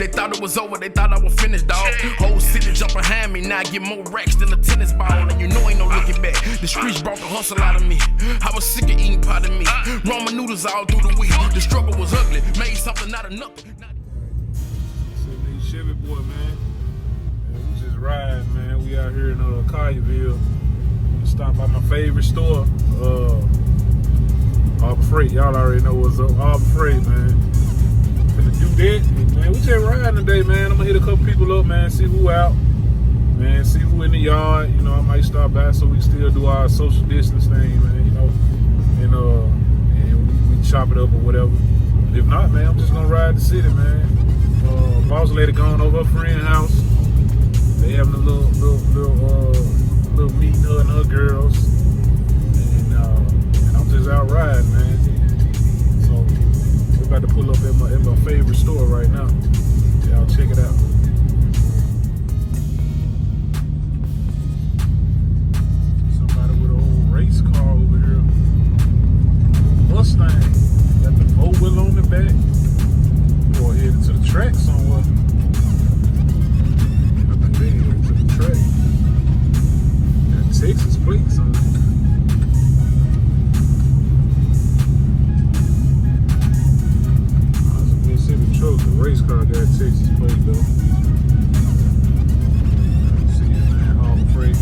They thought it was over, they thought I was finished, dog. Whole city jump behind me, now I get more racks than a tennis ball. And you know ain't no looking back. The streets brought the hustle out of me. I was sick of eating pot of meat. Ramen noodles all through the week. The struggle was ugly, made something out of nothing. 78Chevyboi, man. We just riding, man. We out here in Collierville. Stop by my favorite store, Harbor Freight. Y'all already know what's up. Harbor Freight, man. Finna do that, man. We just riding today, man. I'm gonna hit a couple people up, man. See who out, man. See who in the yard. You know, I might stop by so we can still do our social distance thing, man. You know, and we chop it up or whatever. If not, man, I'm just gonna ride the city, man. Boss lady going over her friend's house. They having a little meeting, her and her girls, and I'm just out riding, man. So we're about to pull up at my favorite store right now. Y'all check it out. Somebody with an old race car over here, Mustang, got the 4-wheel on the back. Or headed to the track somewhere. I think they headed to the track. Texas plates on it. It's a Mississippi truck. The race car got Texas plate though. See it, man. Harbor Freight.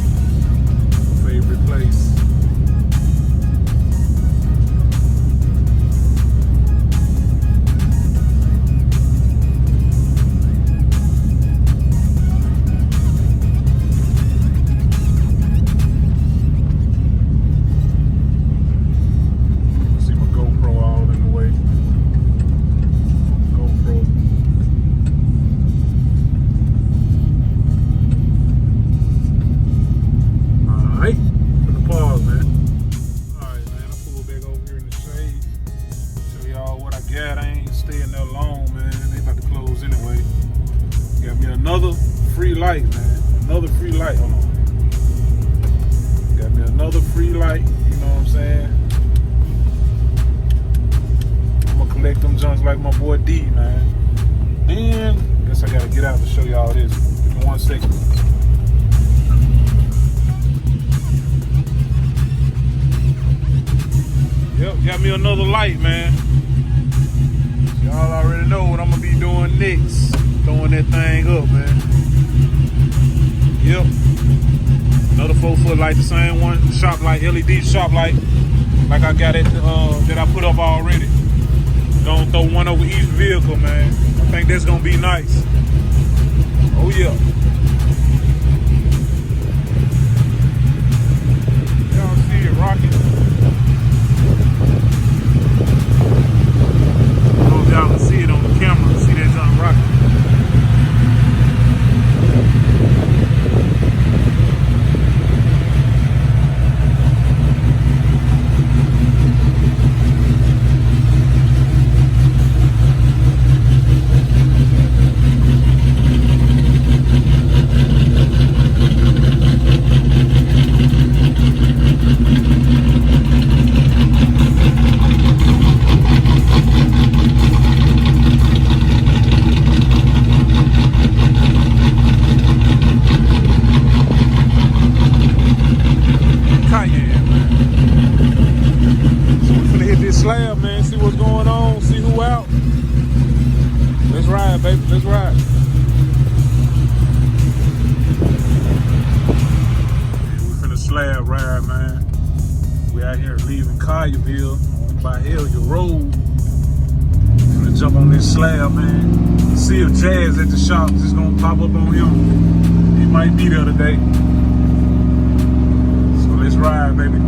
My favorite place. Another free light, man. Another free light. Hold on. Got me another free light. You know what I'm saying? I'm gonna collect them junks like my boy D, man. Then, guess I gotta get out to show y'all this. Give me 1 second. Yep, got me another light, man. Y'all already know what I'm gonna be doing next. Throwing that thing up, man. Yep. Another 4-foot light, the same one. Shop light, LED shop light. Like I got it, that I put up already. Gonna throw one over each vehicle, man. I think that's gonna be nice. Oh yeah. Y'all see it rocking. I hope y'all can see it on the camera. See that junk rocking. Slab, man, see what's going on, see who out. Let's ride, baby, let's ride. We finna slab ride, man. We out here leaving Collierville by Hellier Road. Finna jump on this slab, man. See if Jazz at the shop is gonna pop up on him. He might be there today. So let's ride, baby.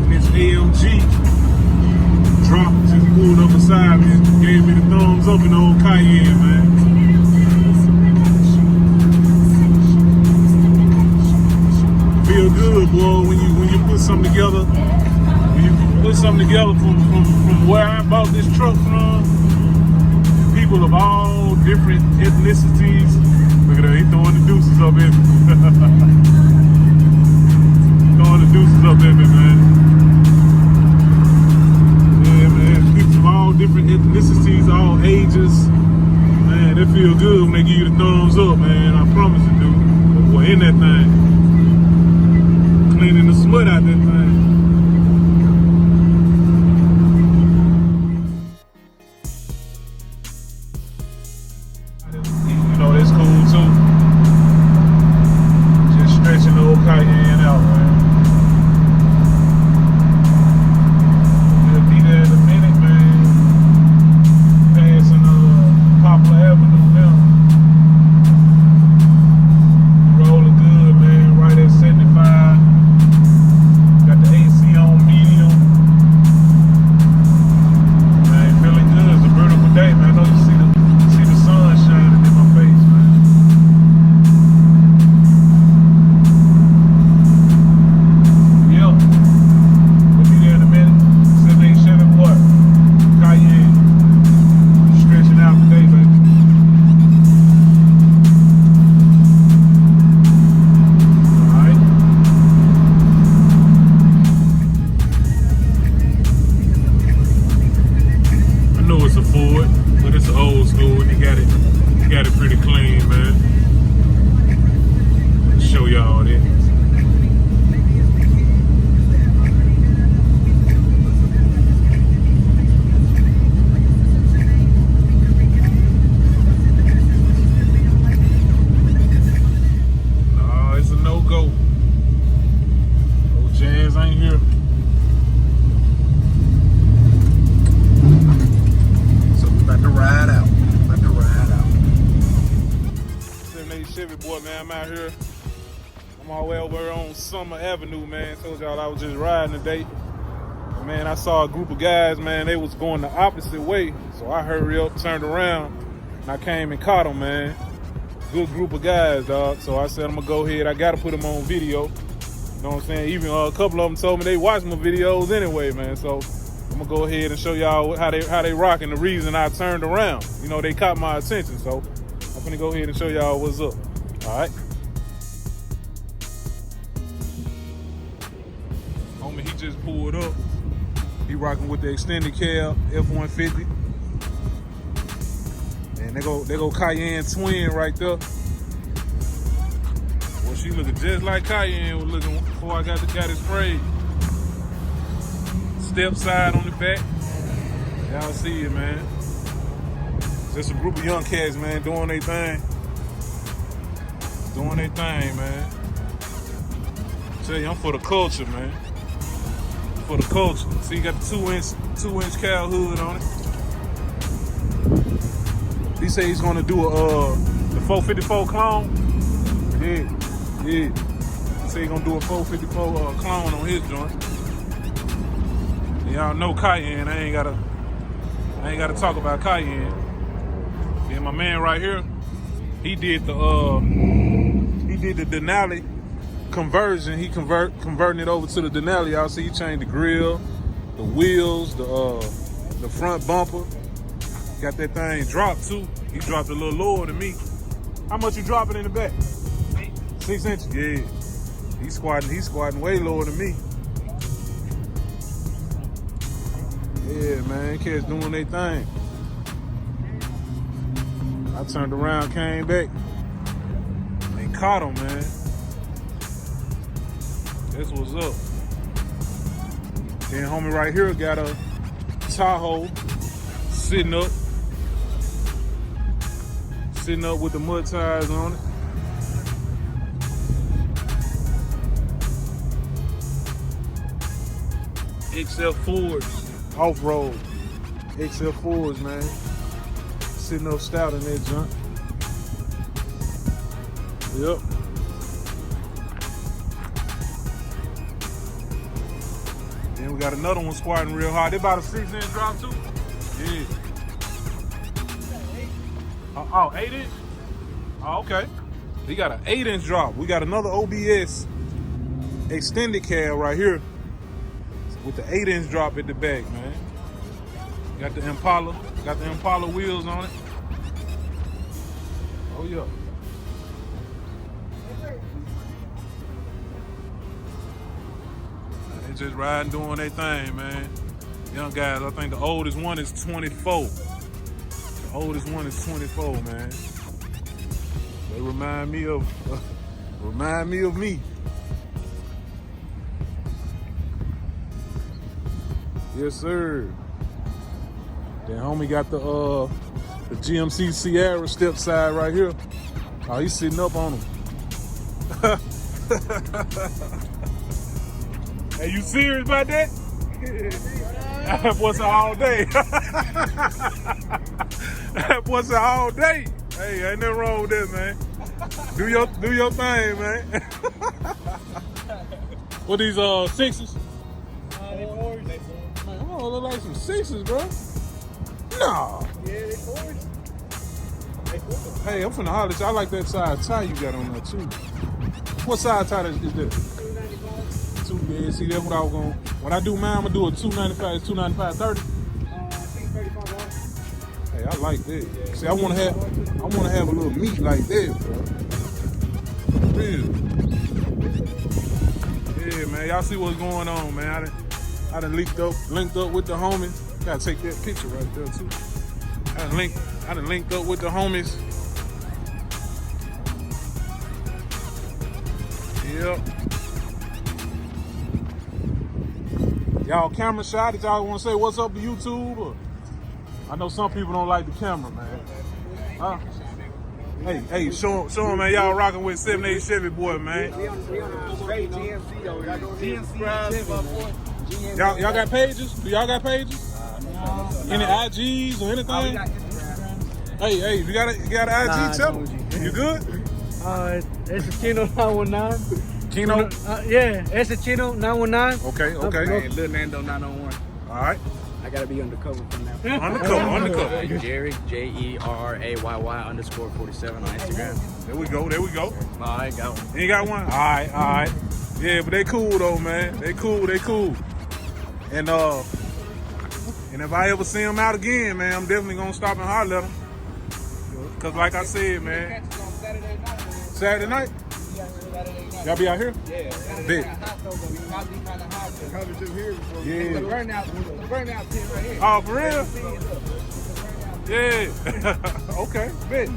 This AMG dropped, just pulled up beside me and gave me the thumbs up in the old Cayenne, man. Feel good, boy, when you put something together. When you put something together from where I bought this truck from. People of all different ethnicities. Look at that, he throwing the deuces up in me. Throwing the deuces up in me, man. out here. I'm all the way over on Summer Avenue, man. Told y'all I was just riding today. And man, I saw a group of guys, man. They was going the opposite way. So I hurried up, turned around, and I came and caught them, man. Good group of guys, dog. So I said I'm gonna go ahead. I gotta put them on video. You know what I'm saying? Even a couple of them told me they watch my videos anyway, man. So I'm gonna go ahead and show y'all how they rocking. The reason I turned around, you know, they caught my attention. So I'm gonna go ahead and show y'all what's up. All right. Homie, he just pulled up. He rocking with the extended cab F-150. And they go Cayenne twin right there. Well, she looking just like Cayenne was looking before I got it sprayed. Step side on the back. Y'all see it, man. Just a group of young cats, man, doing their thing. Doing their thing, man. I tell you, I'm for the culture, man. For the culture. See, you got the 2-inch cow hood on it. He say he's gonna do the 454 clone. Yeah. He say he's gonna do a 454 clone on his joint. Y'all know Cayenne. I ain't gotta talk about Cayenne. Yeah, my man right here, he did the Denali conversion. He converting it over to the Denali. Y'all see he changed the grill, the wheels, the front bumper. Got that thing dropped too. He dropped a little lower than me. How much you dropping in the back? 6 inches. Yeah. He's squatting way lower than me. Yeah, man, cats doing their thing. I turned around, came back, and caught him, man. That's what's up. Then homie right here got a Tahoe sitting up with the mud tires on it. XL4s, off-road. XL4s, man. Sitting up stout in that junk. Yep. Then we got another one squatting real hard. They about a 6-inch drop too? Yeah. Oh, 8-inch? Oh, okay. He got an 8-inch drop. We got another OBS extended cab right here with the 8-inch drop at the back, man. Got the Impala wheels on it. Oh yeah. They just riding, doing their thing, man. Young guys, I think the oldest one is 24. The oldest one is 24, man. They remind me of me. Yes, sir. Then homie got the GMC Sierra step side right here. Oh, he's sitting up on him. Hey, you serious about that? That boy's all day. That boy's all day. Hey, ain't nothing wrong with that, man. Do your thing, man. What these sixes? They fours. Man, them all look like some sixes, bro. No. Yeah, they fours. Hey, I'm finna holler at you. I like that side tie you got on there too. What side tie is that? 295. Two, yeah, see, that's what I was going. When I do mine, I'm gonna do a 295. It's 295 30. I think 35 dollars. Hey, I like that. Yeah. See, I wanna have a little meat like that, bro. Real. Yeah, man. Y'all see what's going on, man. I done linked up with the homies. Gotta take that picture right there too. I done linked up with the homies. Yep. Y'all camera shy? Did y'all want to say what's up to YouTube? Or? I know some people don't like the camera, man. Huh? Hey, show them, man. Y'all rocking with 78Chevyboi, man. Y'all got pages? Do y'all got pages? Any IGs or anything? Hey, you got an IG? Tell me. You good? It's a Chino 919. Kino? Yeah, it's a Chino 919. Okay, okay. Hey, Lil Nando 901. All right. I gotta be undercover for now. Undercover. Jerry, JERRAYY_47 on Instagram. There we go. No, I ain't got one. You ain't got one? All right. Yeah, but they cool though, man. They cool. And if I ever see them out again, man, I'm definitely gonna stop and holler at them. Cause like I said, man. Catch us on Saturday night, man. Saturday night? Yeah, Saturday night. Y'all be out here? Yeah, Big. Hot though, but we might be kind of hot. Probably just here before. Yeah. The burnout pin right here. Oh, for real? Yeah. Okay, bet.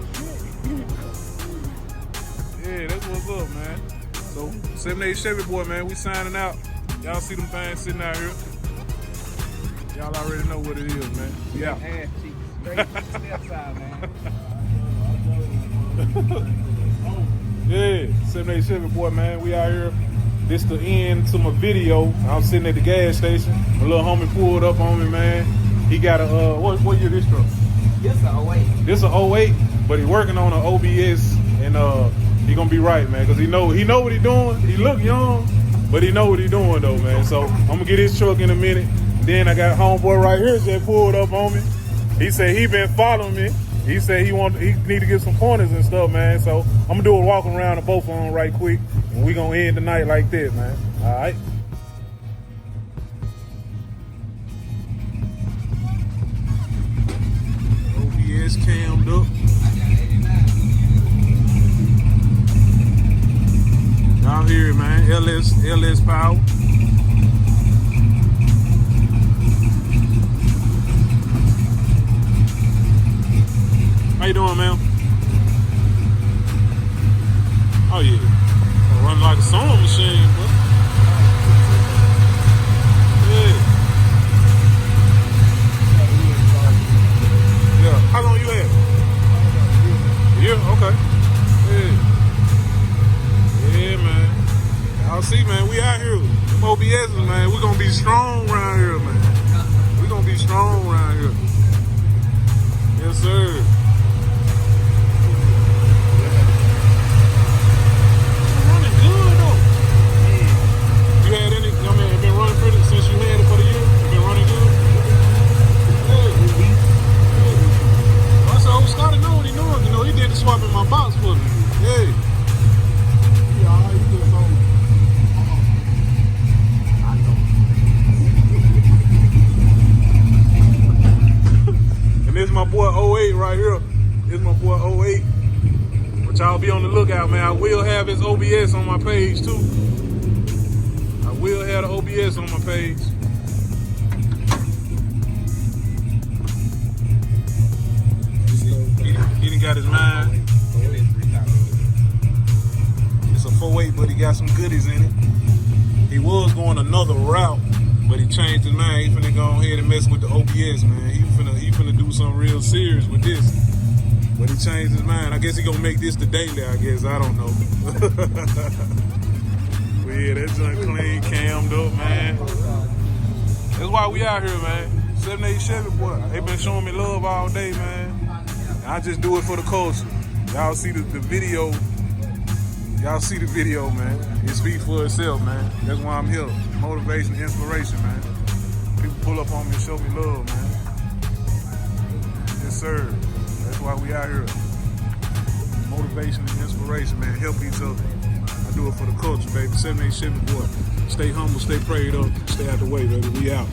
Yeah, that's what's up, man. So, 78Chevyboi, man, we signing out. Y'all see them things sitting out here. Y'all already know what it is, man. We out. Ass cheeks. Straight step side, man. Yeah, 78Chevyboi, man. We out here. This the end to my video. I'm sitting at the gas station. My little homie pulled up on me, man. He got a, what year this truck? Yes, a 08. This a 08, but he working on an OBS, and he gonna be right, man, cause he know what he doing. He look young, but he know what he doing though, man. So I'm gonna get his truck in a minute. Then I got homeboy right here that pulled up on me. He said he been following me. He said he need to get some pointers and stuff, man. So I'm gonna do a walk around of both of them right quick, and we gonna end the night like that, man. All right. OBS cammed up. Y'all hear it, man. LS power. How you doing, man? Oh yeah, run like a sewing machine, bro. Yeah. Yeah. How long you had? A year? Okay. Yeah. Yeah, man. Y'all see, man, we out here. Them OBS's, man. We gonna be strong around here, man. We gonna be strong around here. Yes, sir. Swapping my box for me. Hey. And this is my boy 08 right here. This is my boy 08. But y'all be on the lookout, man. I will have his OBS on my page too. I will have the OBS on my page. He done got his mind. It's a 4.8, but he got some goodies in it. He was going another route, but he changed his mind. He finna go ahead and mess with the OBS, man. He finna do something real serious with this. But he changed his mind. I guess he gonna make this the daily, I guess. I don't know. But yeah, that joint clean, cammed up, man. That's why we out here, man. 78Chevyboi. They been showing me love all day, man. I just do it for the culture. Y'all see the video. Y'all see the video, man. It speaks for itself, man. That's why I'm here. Motivation, inspiration, man. People pull up on me and show me love, man. Yes, sir. That's why we out here. Motivation and inspiration, man. Help each other. I do it for the culture, baby. 78Chevyboi. Stay humble, stay prayed up, stay out the way, baby. We out.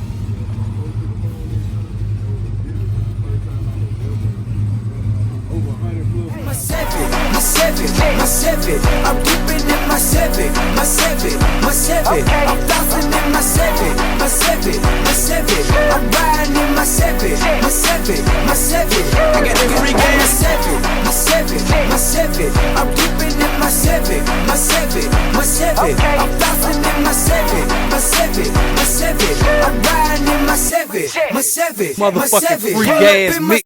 My seven, I'm keeping it my seven. I'm bouncing in my seven. I'm riding in my seven. I got the free game. My seven, I'm keeping it my seven. I'm bouncing in my seven. I'm riding in my seven. Motherfucking free gas mix.